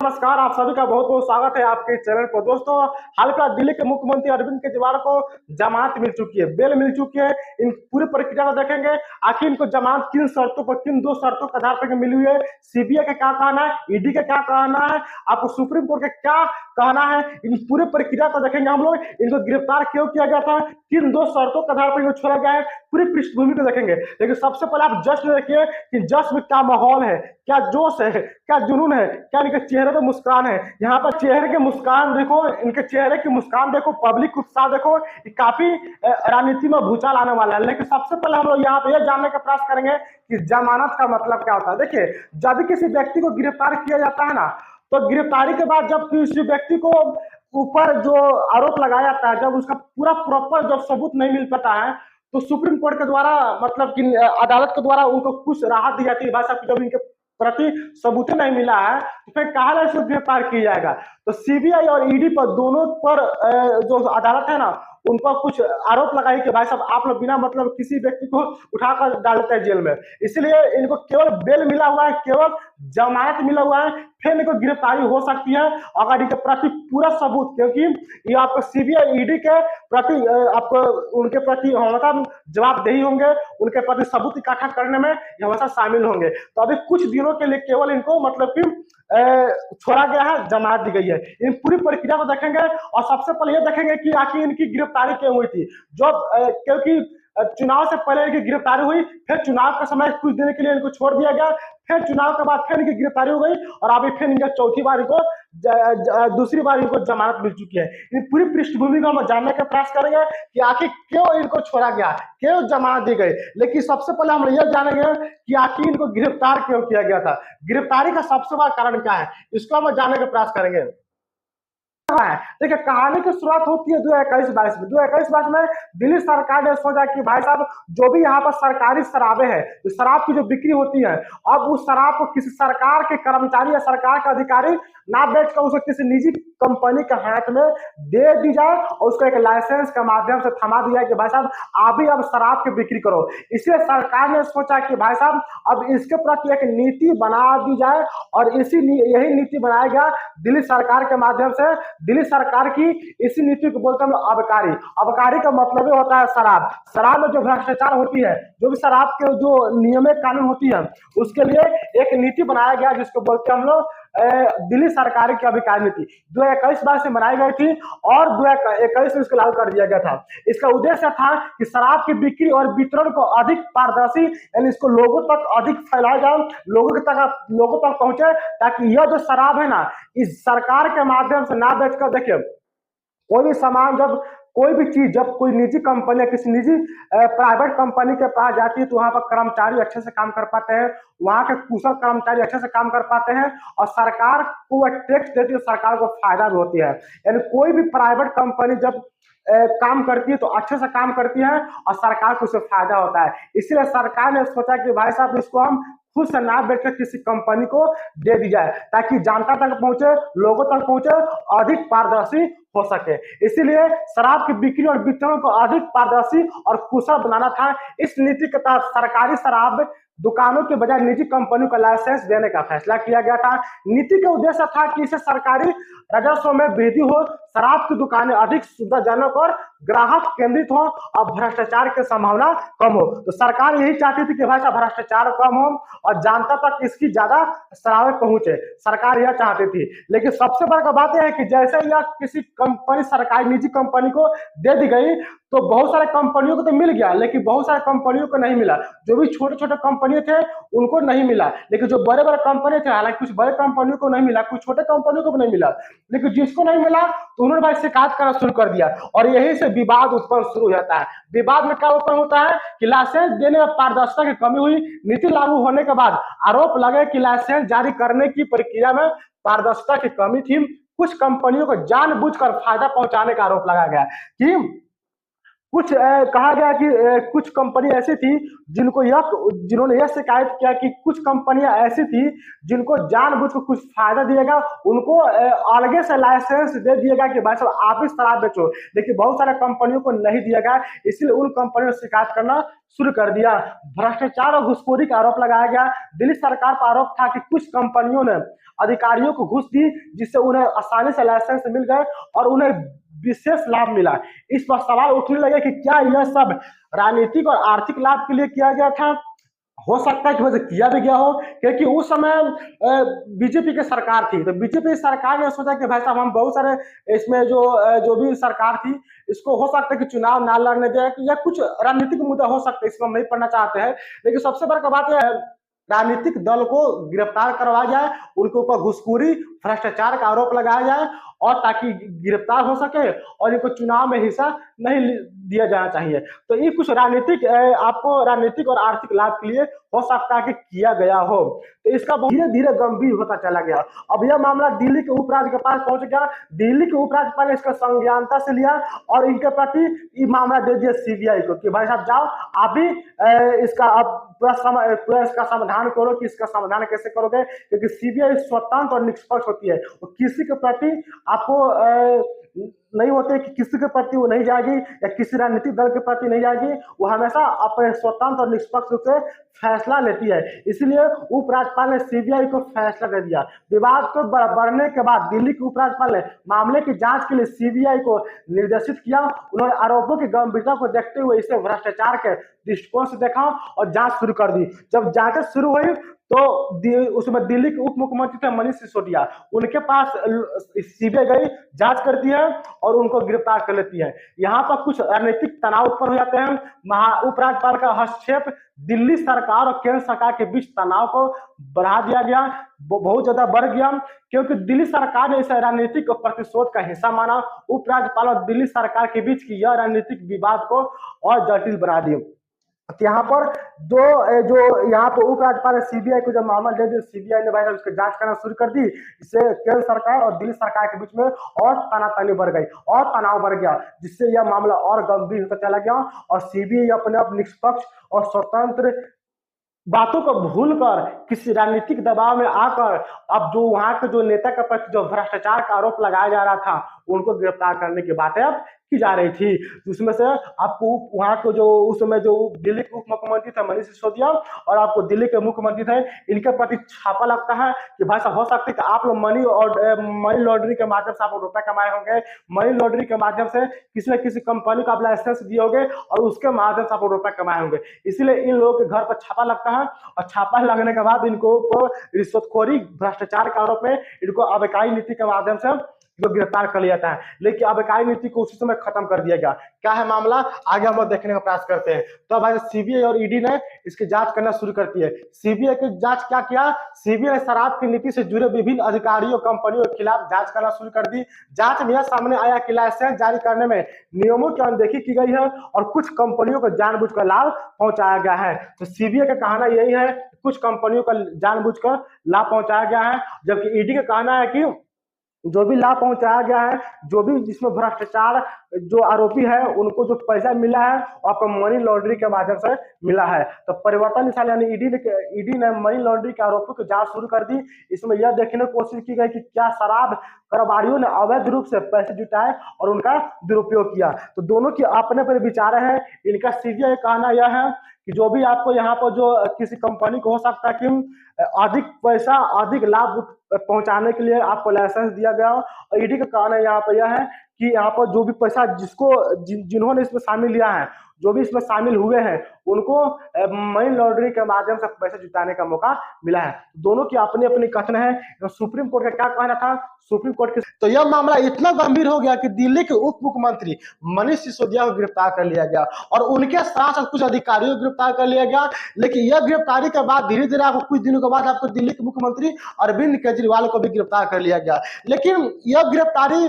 नमस्कार, आप सभी का बहुत बहुत स्वागत है आपके चैनल पर। दोस्तों, हाल फिलहाल दिल्ली के मुख्यमंत्री अरविंद केजरीवाल को जमानत मिल चुकी है, बेल मिल चुकी है। इन पूरी प्रक्रिया को देखेंगे, आखिर इनको जमानत किन शर्तों पर, किन दो शर्तों के आधार पर मिली हुई है, सीबीआई का क्या कहना है, ईडी का क्या कहना है, आपको सुप्रीम कोर्ट का क्या कहना है, इन पूरी प्रक्रिया को देखेंगे हम लोग। इनको गिरफ्तार क्यों किया गया था, किन दो शर्तों के आधार पर इनको छोड़ा गया है, पूरी पृष्ठभूमि को देखेंगे। लेकिन सबसे पहले आप जश्न देखिए कि जश्न में क्या माहौल है, क्या जोश है, क्या जुनून है, क्या इनके चेहरे पे मुस्कान है। यहाँ पर चेहरे की मुस्कान देखो, इनके चेहरे की मुस्कान देखो, पब्लिक उत्साह देखो, काफी राजनीति में भूचाल आने वाला है। लेकिन सबसे पहले हम लोग यहाँ पे यह जानने का प्रयास करेंगे कि जमानत का मतलब क्या होता है। देखिए, जब भी किसी व्यक्ति को गिरफ्तार किया जाता है ना, तो गिरफ्तारी के बाद जब किसी व्यक्ति को ऊपर जो आरोप लगाया जाता है, जब उसका पूरा प्रॉपर जब सबूत नहीं मिल पाता है, तो सुप्रीम कोर्ट के द्वारा मतलब कि अदालत के द्वारा उनको कुछ राहत दी जाती है। भाई साहब, जब इनके प्रति सबूत नहीं मिला है तो फिर कहा इसको गिरफ्तार किया जाएगा। तो सीबीआई और ईडी पर दोनों पर जो अदालत है ना, उन पर कुछ आरोप लगाई कि भाई साहब आप लोग बिना मतलब किसी व्यक्ति को उठाकर डाल देते हैं जेल में। इसलिए इनको केवल बेल मिला हुआ है, केवल जमानत मिला हुआ है, फिर इनको गिरफ्तारी हो सकती है अगर इनके प्रति पूरा सबूत, क्योंकि ये आपको सीबीआई ईडी के प्रति आपको उनके प्रति हमेशा जवाबदेही होंगे, उनके प्रति सबूत इकट्ठा करने में हमेशा शामिल होंगे। तो अभी कुछ दिनों के लिए केवल इनको मतलब कि छोड़ा गया है, जमानत दी गई है। इन पूरी प्रक्रिया को देखेंगे और सबसे पहले ये देखेंगे कि आखिर इनकी गिरफ्तारी क्यों हुई थी। जो क्योंकि चुनाव से पहले इनकी गिरफ्तारी हुई, फिर चुनाव का समय कुछ दिन के लिए इनको छोड़ दिया गया, फिर चुनाव के बाद फिर इनकी गिरफ्तारी हो गई और अभी फिर इनका चौथी बार इनको दूसरी बार इनको जमानत मिल चुकी है। इन पूरी पृष्ठभूमि को हम जानने का प्रयास करेंगे कि आखिर क्यों इनको छोड़ा गया, क्यों जमानत दी गई। लेकिन सबसे पहले हम यह जानेंगे कि आखिर इनको गिरफ्तार क्यों किया गया था, गिरफ्तारी का सबसे बड़ा कारण क्या है, इसको हम जानने का प्रयास करेंगे। है देखिए, कहानी की शुरुआत होती है 2021-22 में। 2021-22 में दिल्ली सरकार ने सोचा कि भाई साहब, जो भी यहाँ पर सरकारी शराबें हैं, तो शराब की जो बिक्री होती है, अब उस शराब को किसी सरकार के कर्मचारी या सरकार के अधिकारी ना बेचकर उसे किसी निजी कंपनी के हाथ में दे दी जाए और उसको एक लाइसेंस के माध्यम से थमा दिया कि भाई साहब आप भी अब शराब की बिक्री करो। इसलिए सरकार ने सोचा कि भाई साहब अब इसके प्रति एक नीति बना दी जाए और यही नीति बनाया गया दिल्ली सरकार के माध्यम से। दिल्ली सरकार की इसी नीति को बोलते हैं आबकारी। आबकारी का मतलब होता है शराब। शराब में जो भ्रष्टाचार होती है, जो भी शराब के जो नियमित कानून होती है, उसके लिए एक नीति बनाया गया जिसको बोलते हैं हम लोग दिल्ली सरकार की आबकारी नीति। 2021-22 से बनाई गई थी और 2021 में इसको लागू कर दिया गया था। इसका उद्देश्य था कि शराब की बिक्री और वितरण को अधिक पारदर्शी, यानी इसको लोगों तक अधिक फैलाया जाए, लोगों तक पहुंचे, ताकि यह जो शराब है ना, इस सरकार के माध्यम से ना बेचकर, देखिए कोई भी सामान, जब कोई भी चीज जब कोई निजी कंपनी या किसी निजी प्राइवेट कंपनी के पास जाती है, तो वहां पर कर्मचारी अच्छे से काम कर पाते हैं, वहां के कुशल कर्मचारी अच्छे से काम कर पाते हैं और सरकार को वह टैक्स देती है, सरकार को फायदा भी होती है। यानी कोई भी प्राइवेट कंपनी जब काम करती है तो अच्छे से काम करती है और सरकार को उससे फायदा होता है। इसलिए सरकार ने सोचा कि भाई साहब इसको हम खुद से ना बेचकर किसी कंपनी को दे दी जाए, ताकि जनता तक पहुंचे, लोगों तक पहुंचे, अधिक पारदर्शी हो सके। इसीलिए शराब की बिक्री और वितरण को अधिक पारदर्शी और कुशल बनाना था। इस नीति के तहत सरकारी शराब दुकानों के बजाय निजी कंपनियों का लाइसेंस देने का फैसला किया गया था। नीति का उद्देश्य था कि इससे सरकारी राजस्व में वृद्धि हो, शराब की दुकानें अधिक सुविधाजनक और ग्राहक केंद्रित हो और भ्रष्टाचार की संभावना कम हो। तो सरकार यही चाहती थी कि भाई साहब भ्रष्टाचार कम हो और जनता तक इसकी ज्यादा शराबें पहुंचे, सरकार यह चाहती थी। लेकिन सबसे बड़ा बात यह है कि जैसे यह किसी कंपनी, सरकारी निजी कंपनी को दे दी गई, तो बहुत सारे कंपनियों को तो मिल गया, लेकिन बहुत सारे कंपनियों को नहीं मिला। जो भी छोटे छोटे कंपनी थे उनको नहीं मिला, लेकिन जो बड़े बड़े कंपनी थे, हालांकि कुछ बड़े कंपनियों को नहीं मिला, कुछ छोटे कंपनियों को भी नहीं मिला, लेकिन जिसको नहीं मिला तो उन्होंने भाई शिकायत करना शुरू कर दिया और यही से विवाद उत्पन्न शुरू हो जाता है। विवाद में क्या उत्पन्न होता है कि लाइसेंस देने में पारदर्शिता की कमी हुई। नीति लागू होने के बाद आरोप लगे कि लाइसेंस जारी करने की प्रक्रिया में पारदर्शिता की कमी थी। कुछ कंपनियों को जानबूझकर फायदा पहुंचाने का आरोप लगाया गया कि कहा गया कि कुछ कंपनी ऐसी थी जिन्होंने यह शिकायत किया कि कुछ कंपनियां ऐसी थी जिनको जानबूझ कर कुछ फायदा दिएगा, उनको अलग से लाइसेंस दे दिएगा कि भाई साहब आप ही शराब बेचो, लेकिन बहुत सारे कंपनियों को नहीं दिया गया। इसलिए उन कंपनियों ने शिकायत करना शुरू कर दिया। भ्रष्टाचार और घुसखोरी का आरोप लगाया गया। दिल्ली सरकार पर आरोप था कि कुछ कंपनियों ने अधिकारियों को घूस दी, जिससे उन्हें आसानी से लाइसेंस मिल गए और उन्हें विशेष लाभ मिला। इस पर सवाल उठने लगे कि क्या यह सब राजनीतिक और आर्थिक लाभ के लिए किया गया था। हो सकता है कि वैसे किया भी गया हो, क्योंकि उस समय बीजेपी की सरकार थी, तो बीजेपी सरकार ने सोचा कि भाई साहब हम बहुत सारे इसमें जो भी सरकार थी इसको हो सकता है कि चुनाव ना लड़ने दे, या कुछ राजनीतिक मुद्दा हो सकता है, इसमें हम नहीं पढ़ना चाहते हैं। लेकिन सबसे बड़ा बात यह है, राजनीतिक दल को गिरफ्तार करवाया जाए, उनके ऊपर घुसखोरी भ्रष्टाचार का आरोप लगाया जाए, और ताकि गिरफ्तार हो सके और इनको चुनाव में हिस्सा नहीं दिया जाना चाहिए। तो ये कुछ राजनीतिक आपको राजनीतिक और आर्थिक लाभ के लिए हो सकता है कि किया गया हो। तो इसका धीरे धीरे गंभीर होता चला गया। अब यह मामला दिल्ली के उपराज्यपाल के पास पहुंच गया। दिल्ली के उपराज्यपाल ने इसका संज्ञानता से लिया और इनके प्रति ये मामला दे दिया सीबीआई को कि भाई साहब जाओ आप भी इसका अब पूरा इसका समाधान करो कि इसका समाधान कैसे करोगे, क्योंकि सीबीआई स्वतंत्र और निष्पक्ष होती है, वो किसी के प्रति आपको नहीं होते कि किसी के प्रति वो नहीं जाएगी या किसी राजनीतिक दल के प्रति नहीं जाएगी, वो हमेशा अपने स्वतंत्र और निष्पक्ष रूप से फैसला लेती है। इसलिए उपराज्यपाल ने सीबीआई को फैसला दे दिया। विवाद को बढ़ने के बाद दिल्ली के उपराज्यपाल ने मामले की जांच के लिए सीबीआई को निर्देशित किया। उन्होंने आरोपों की गंभीरता को देखते हुए इसे भ्रष्टाचार के दृष्टिकोण से देखा और जांच शुरू कर दी। जब जांच शुरू हुई तो उसमें दिल्ली के उप मुख्यमंत्री थे मनीष सिसोदिया, उनके पास सीबीआई गई, जांच करती है और उनको गिरफ्तार कर लेती है। यहाँ पर कुछ राजनीतिक तनाव उत्पन्न हो जाते हैं। उपराज्यपाल का हस्तक्षेप दिल्ली सरकार और केंद्र सरकार के बीच तनाव को बढ़ा दिया गया, बहुत ज्यादा बढ़ गया, क्योंकि दिल्ली सरकार ने इसे राजनीतिक प्रतिशोध का हिस्सा माना। उपराज्यपाल और दिल्ली सरकार के बीच की यह राजनीतिक विवाद को और जटिल बना दिया। यहाँ पर जो यहाँ पर उपराज्यपाल ने सीबीआई को जब मामला दे दिया, सीबीआई ने भाई उसकी जांच करना शुरू कर दी। इससे केंद्र सरकार और दिल्ली सरकार के बीच में और तनातनी बढ़ गई और तनाव बढ़ गया, जिससे यह मामला और गंभीर होता चला गया और सीबीआई अपने आप निष्पक्ष और स्वतंत्र बातों को भूलकर किसी राजनीतिक दबाव में आकर अब जो वहां के जो नेता के प्रति जो भ्रष्टाचार का आरोप लगाया जा रहा था उनको गिरफ्तार करने की बातें अब की जा रही थी। जिसमें से आपको वहां को जो उस समय जो दिल्ली के उप मुख्यमंत्री थे मनीष सिसोदिया और आपको दिल्ली के मुख्यमंत्री थे, इनके प्रति छापा लगता है कि भाई साहब हो सकता है कि आप लोग मनी लॉन्ड्रिंग के माध्यम से आप रुपए कमाए होंगे, मनी लॉन्ड्रिंग के माध्यम से किसी न किसी कंपनी को आप लाइसेंस दिए होंगे और उसके माध्यम से आप रुपए कमाए होंगे। इसलिए इन लोगों के घर पर छापा लगता है और छापा लगने के बाद इनको रिश्वतखोरी भ्रष्टाचार के आरोप में इनको अबकारी नीति के माध्यम से जो गिरफ्तार कर लिया जाता है। लेकिन अबकारी नीति को उसी समय खत्म कर दिया गया। क्या है मामला, आगे हम लोग देखने का प्रयास करते हैं। तो भाई सीबीआई और ईडी ने इसकी जांच करना शुरू करती है। सीबीआई की जांच क्या किया, सीबीआई ने शराब की नीति से जुड़े विभिन्न अधिकारियों कंपनियों के खिलाफ जांच करना शुरू कर दी। जांच में यह सामने आया कि लाइसेंस जारी करने में नियमों की अनदेखी की गई है और कुछ कंपनियों को जानबूझकर लाभ पहुंचाया गया है। तो सीबीआई का कहना यही है, कुछ कंपनियों का जानबूझकर लाभ पहुंचाया गया है, जबकि ईडी का कहना है कि जो भी लाभ पहुंचाया गया है, जो भी जिसमें भ्रष्टाचार जो आरोपी है उनको जो पैसा मिला है आपको मनी लॉन्ड्रिंग के माध्यम से मिला है। तो परिवर्तन निशान यानी ईडी ने मनी लॉन्ड्रिंग के आरोपों की जांच शुरू कर दी। इसमें यह देखने की कोशिश की गई कि क्या शराब कारोबारियों ने अवैध रूप से पैसे जुटाए और उनका दुरुपयोग किया। तो दोनों की अपने पर विचार है। इनका सीबीआई कहना यह है कि जो भी आपको यहाँ पर जो किसी कंपनी को हो सकता है कि अधिक पैसा अधिक लाभ पहुंचाने के लिए आपको लाइसेंस दिया गया हो, और ईडी का कहना यहाँ पर यह है कि यहाँ पर जो भी पैसा जिन्होंने इसमें शामिल लिया है, जो भी इसमें शामिल हुए हैं उनको मनी लॉन्ड्रिंग के माध्यम से पैसे जुटाने का मौका मिला है। दोनों की अपनी अपनी कथन है। तो सुप्रीम कोर्ट का क्या कहना था, सुप्रीम कोर्ट के तो यह मामला इतना गंभीर हो गया कि दिल्ली के उप मुख्यमंत्री मनीष सिसोदिया को गिरफ्तार कर लिया गया और उनके साथ साथ कुछ अधिकारियों को गिरफ्तार कर लिया गया। लेकिन यह गिरफ्तारी के बाद धीरे धीरे आपको कुछ दिनों के बाद आपको दिल्ली के मुख्यमंत्री अरविंद केजरीवाल को भी गिरफ्तार कर लिया गया। लेकिन यह गिरफ्तारी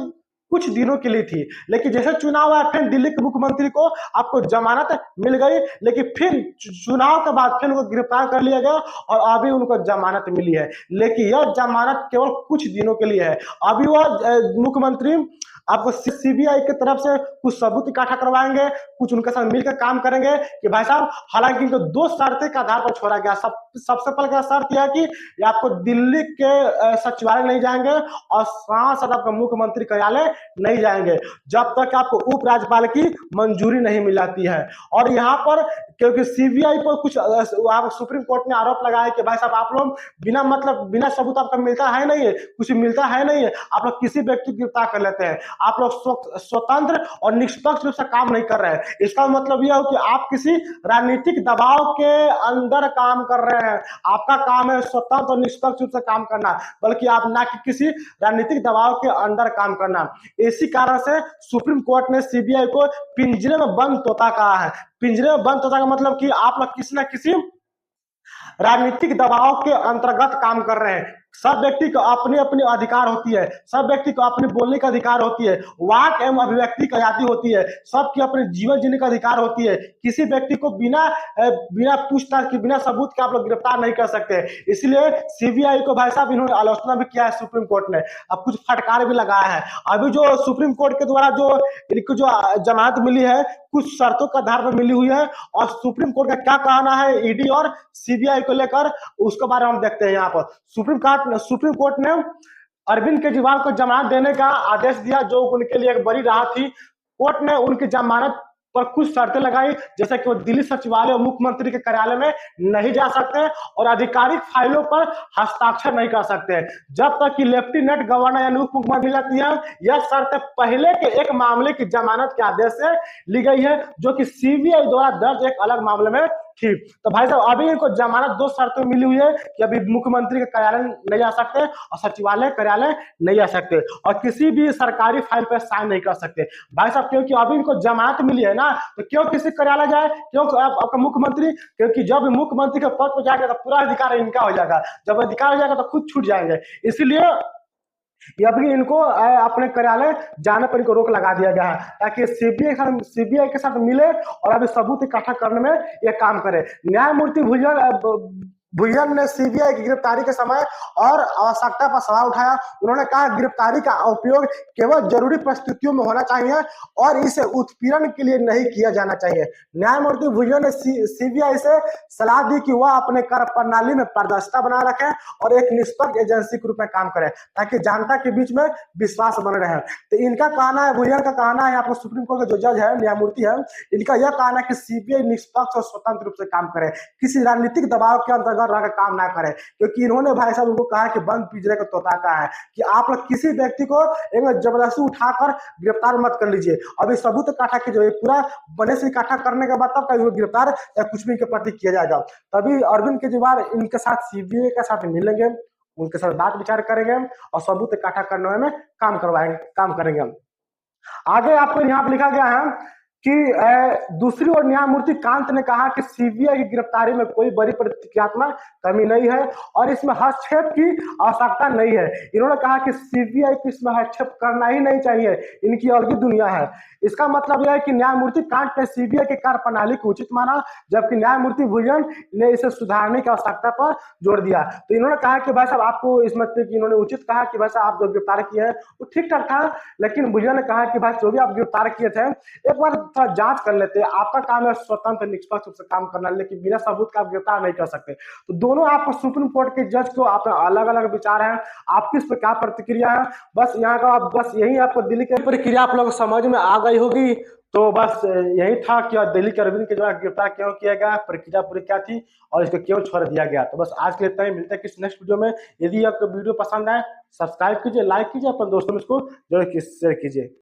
कुछ दिनों के लिए थी, लेकिन जैसे चुनाव आया फिर दिल्ली के मुख्यमंत्री को आपको जमानत मिल गई, लेकिन फिर चुनाव के बाद फिर उनको गिरफ्तार कर लिया गया और अभी उनको जमानत मिली है। लेकिन यह जमानत केवल कुछ दिनों के लिए है। अभी वह मुख्यमंत्री आपको सीबीआई की तरफ से कुछ सबूत इकट्ठा करवाएंगे, कुछ उनके साथ मिलकर काम करेंगे कि भाई साहब, हालांकि इनको दो शर्तें के आधार पर छोड़ा गया। सबसे पहले का शर्त यह है कि ये आपको दिल्ली के सचिवालय नहीं जाएंगे और सांसद आपका मुख्यमंत्री कार्यालय नहीं जाएंगे जब तक आपको उपराज्यपाल की मंजूरी नहीं मिल जाती है। और यहाँ पर क्योंकि सीबीआई पर कुछ सुप्रीम कोर्ट ने आरोप लगाया कि भाई साहब, आप लोग बिना मतलब बिना सबूत आपका मिलता है नहीं है, कुछ मिलता है नहीं है, आप लोग किसी व्यक्ति को गिरफ्तार कर लेते हैं, आप लोग स्वतंत्र और निष्पक्ष रूप से काम नहीं कर रहे हैं। इसका मतलब यह हो कि आप किसी राजनीतिक दबाव के अंदर काम कर रहे हैं। आपका काम है स्वतंत्र और निष्पक्ष रूप से काम करना, बल्कि आप ना कि किसी राजनीतिक दबाव के अंदर काम करना। इसी कारण से सुप्रीम कोर्ट ने सीबीआई को पिंजरे में बंद तोता कहा है। पिंजरे में बंद तोता का मतलब कि आप लोग किसी न किसी राजनीतिक दबाव के अंतर्गत काम कर रहे हैं। सब व्यक्ति को अपनी अपनी अधिकार होती है, सब व्यक्ति को अपने बोलने का अधिकार होती है, वाक एवं अभिव्यक्ति की आजादी होती है, सबकी अपने जीवन जीने का अधिकार होती है। किसी व्यक्ति को बिना पूछताछ के, बिना सबूत के आप लोग गिरफ्तार नहीं कर सकते। इसलिए सीबीआई को भाई साहब इन्होंने आलोचना भी किया है सुप्रीम कोर्ट ने, अब कुछ फटकार भी लगाया है। अभी जो सुप्रीम कोर्ट के द्वारा जो इनको जो जमानत मिली है, कुछ शर्तों के आधार पर मिली हुई है, और सुप्रीम कोर्ट का क्या कहना है ईडी और सीबीआई को लेकर, उसके बारे में हम देखते हैं। यहाँ पर सुप्रीम कोर्ट ने अरविंद केजरीवाल को जमानत देने का आदेश दिया, जो उनके लिए एक बड़ी राहत थी। कोर्ट ने उनकी जमानत पर कुछ शर्तें लगाई, जैसे कि वो दिल्ली सचिवालय और मुख्यमंत्री के कार्यालय में नहीं जा सकते और आधिकारिक फाइलों पर हस्ताक्षर नहीं कर सकते जब तक कि लेफ्टिनेंट गवर्नर यानी उप मुख्यमंत्री मिलती है। यह शर्त पहले के एक मामले की जमानत के आदेश से ली गई है, जो कि सीबीआई द्वारा दर्ज एक अलग मामले में थी। तो भाई साहब, अभी इनको जमानत दो शर्तों में मिली हुई है कि अभी मुख्यमंत्री के कार्यालय नहीं जा सकते और सचिवालय कार्यालय नहीं जा सकते और किसी भी सरकारी फाइल पर साइन नहीं कर सकते। भाई साहब, क्योंकि अभी इनको जमानत मिली है ना, तो क्यों किसी कार्यालय जाए, क्यों आपका मुख्यमंत्री, क्योंकि जब मुख्यमंत्री के पद पर जाएगा तो पूरा अधिकार इनका हो जाएगा, जब अधिकार हो जाएगा तो खुद छूट जाएंगे। इसलिए अभी इनको अपने कार्यालय जाने पर इनको रोक लगा दिया गया है, ताकि सीबीआई के साथ मिले और अभी सबूत इकट्ठा करने में ये काम करे। न्यायमूर्ति भुजन ने सीबीआई की गिरफ्तारी के समय और आवश्यकता पर सवाल उठाया। उन्होंने कहा गिरफ्तारी का उपयोग केवल जरूरी परिस्थितियों में होना चाहिए और इसे उत्पीड़न के लिए नहीं किया जाना चाहिए। न्यायमूर्ति भुजन ने सीबीआई से सलाह दी कि वह अपने कार्य प्रणाली में पारदर्शिता बनाए रखें और एक निष्पक्ष एजेंसी के रूप में काम करें, ताकि जनता के बीच में विश्वास बने रहे। तो इनका कहना है, भुजन का कहना है, आपको सुप्रीम कोर्ट का जो जज है, न्यायमूर्ति है, इनका यह कहना है कि सीबीआई निष्पक्ष और स्वतंत्र रूप से काम करे, किसी राजनीतिक दबाव के अंतर्गत रह काम ना करे। क्योंकि इन्होंने भाई साहब उनको कहा कि बंद पिंजरे का तोता कहा है कि आप लोग किसी व्यक्ति को जबरदस्ती उठाकर गिरफ्तार मत कर लीजिए, अभी सबूत इकट्ठा कीजिए, पूरा बने से इकट्ठा करने के बाद तब कहीं गिरफ्तार या कुछ भी के प्रति किया जाएगा। तभी अरविंद केजरीवाल इनके साथ सीबीआई के साथ मिलेंगे, उनके साथ बात विचार करेंगे और सबूत इकट्ठा करने में काम करेंगे। आगे आपको यहाँ पर लिखा गया है कि दूसरी ओर न्यायमूर्ति कांत ने कहा कि सीबीआई की गिरफ्तारी में कोई बड़ी प्रतिक्रियात्मक कमी नहीं है और इसमें हस्तक्षेप की आवश्यकता नहीं है। इन्होंने कहा कि सीबीआई को इसमें हस्तक्षेप करना ही नहीं चाहिए, इनकी अलग ही दुनिया है। इसका मतलब यह है कि न्यायमूर्ति कांत ने सीबीआई की कार्य प्रणाली को उचित माना, जबकि न्यायमूर्ति भुजन ने इसे सुधारने की आवश्यकता पर जोर दिया। तो इन्होंने कहा कि भाई साहब, आपको इस मतलब कि इन्होंने उचित कहा कि भाई साहब आप जो गिरफ्तार किए हैं वो ठीक ठाक था, लेकिन भुजन ने कहा कि भाई जो भी आप गिरफ्तार किए थे एक बार थोड़ा जांच कर लेते हैं, आपका काम है स्वतंत्र निष्पक्ष रूप से काम करना, लेकिन बिना सबूत का आप गिरफ्तार नहीं कर सकते। तो दोनों आपको सुप्रीम कोर्ट के जज को आप अलग अलग विचार हैं, आपकी इस पर क्या प्रतिक्रिया है, बस यहाँ का बस यही आपको दिल्ली की प्रक्रिया आप लोग समझ में आ गई होगी। तो बस यही था कि दिल्ली के अरविंद केजरीवाल गिरफ्तार क्यों किया गया, प्रक्रिया पूरी क्या थी और इसको क्यों छोड़ दिया गया। तो बस आज के लिए इतना ही, मिलते हैं किसी नेक्स्ट वीडियो में। यदि आपको वीडियो पसंद आए सब्सक्राइब कीजिए, लाइक कीजिए, अपने दोस्तों में इसको जरूर शेयर कीजिए।